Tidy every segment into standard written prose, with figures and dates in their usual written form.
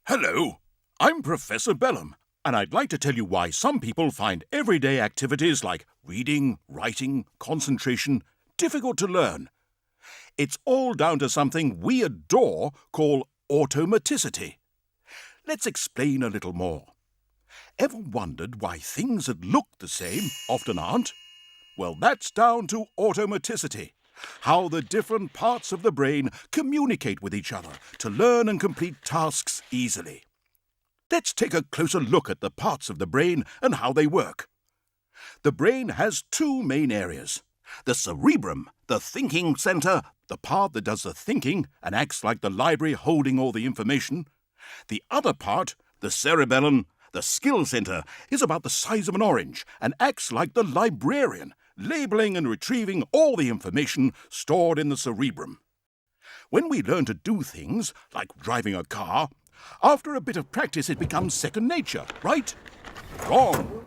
Hello, I'm Professor Bellum, and I'd like to tell you why some people find everyday activities like reading, writing, concentration difficult to learn. It's all down to something we at Dore call automaticity. Let's explain a little more. Ever wondered why things that look the same often aren't? Well, that's down to automaticity. How the different parts of the brain communicate with each other to learn and complete tasks easily. Let's take a closer look at the parts of the brain and how they work. The brain has two main areas. The cerebrum, the thinking center, the part that does the thinking and acts like the library holding all the information. The other part, the cerebellum, the skill center, is about the size of an orange and acts like the librarian, labeling and retrieving all the information stored in the cerebrum. When we learn to do things, like driving a car, after a bit of practice it becomes second nature, right? Wrong.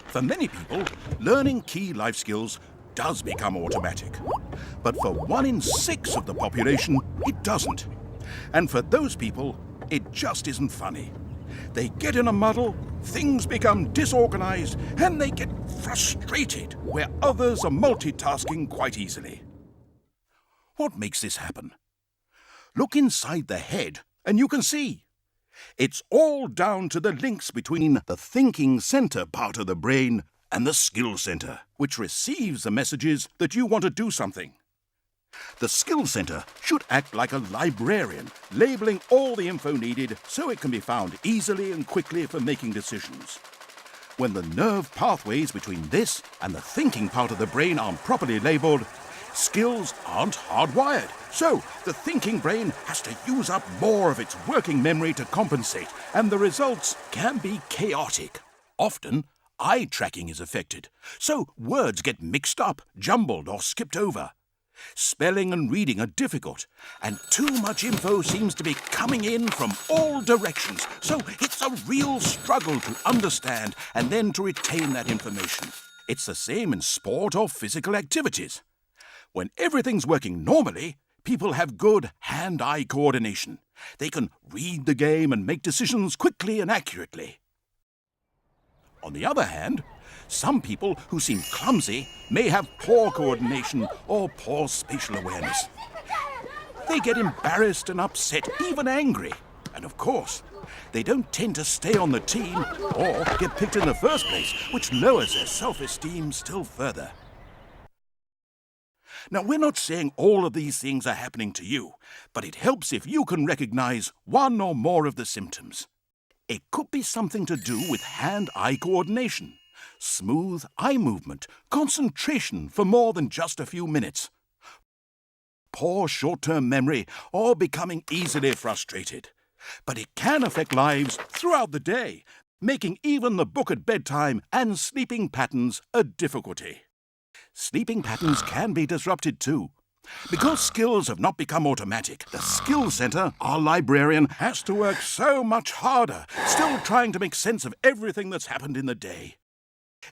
For many people, learning key life skills does become automatic. But for 1 in 6 of the population, it doesn't. And for those people, it just isn't funny. They get in a muddle, things become disorganized, and they get frustrated where others are multitasking quite easily. What makes this happen? Look inside the head and you can see. It's all down to the links between the thinking center part of the brain and the skill center, which receives the messages that you want to do something. The skill center should act like a librarian, labeling all the info needed so it can be found easily and quickly for making decisions. When the nerve pathways between this and the thinking part of the brain aren't properly labeled, skills aren't hardwired. So the thinking brain has to use up more of its working memory to compensate, and the results can be chaotic. Often, eye tracking is affected, so words get mixed up, jumbled, or skipped over. Spelling and reading are difficult, and too much info seems to be coming in from all directions, so it's a real struggle to understand and then to retain that information. It's the same in sport or physical activities. When everything's working normally, people have good hand-eye coordination. They can read the game and make decisions quickly and accurately. On the other hand, some people who seem clumsy may have poor coordination or poor spatial awareness. They get embarrassed and upset, even angry. And of course, they don't tend to stay on the team or get picked in the first place, which lowers their self-esteem still further. Now, we're not saying all of these things are happening to you, but it helps if you can recognize one or more of the symptoms. It could be something to do with hand-eye coordination, smooth eye movement, concentration for more than just a few minutes, poor short-term memory, or becoming easily frustrated. But it can affect lives throughout the day, making even the book at bedtime and sleeping patterns a difficulty. Sleeping patterns can be disrupted too. Because skills have not become automatic, the skill center, our librarian, has to work so much harder, still trying to make sense of everything that's happened in the day.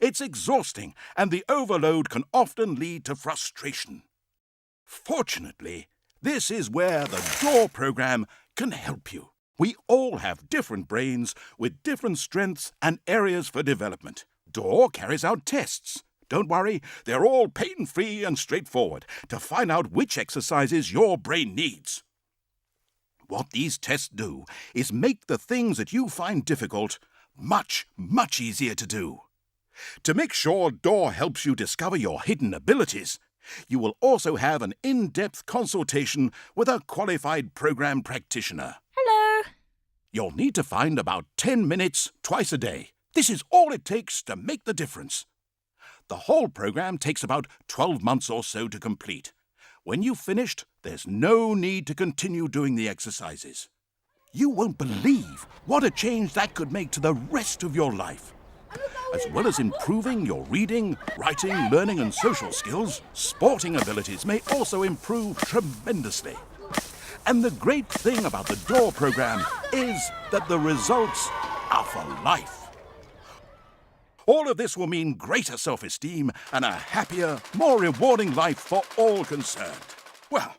It's exhausting, and the overload can often lead to frustration. Fortunately, this is where the Dore program can help you. We all have different brains with different strengths and areas for development. Dore carries out tests. Don't worry, they're all pain-free and straightforward to find out which exercises your brain needs. What these tests do is make the things that you find difficult much, much easier to do. To make sure Dore helps you discover your hidden abilities, you will also have an in-depth consultation with a qualified program practitioner. Hello. You'll need to find about 10 minutes twice a day. This is all it takes to make the difference. The whole program takes about 12 months or so to complete. When you've finished, there's no need to continue doing the exercises. You won't believe what a change that could make to the rest of your life. As well as improving your reading, writing, learning and social skills, sporting abilities may also improve tremendously. And the great thing about the Dore program is that the results are for life. All of this will mean greater self-esteem and a happier, more rewarding life for all concerned. Well,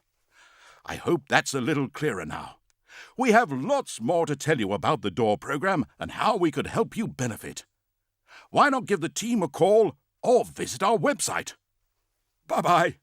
I hope that's a little clearer now. We have lots more to tell you about the Dore program and how we could help you benefit. Why not give the team a call or visit our website? Bye-bye.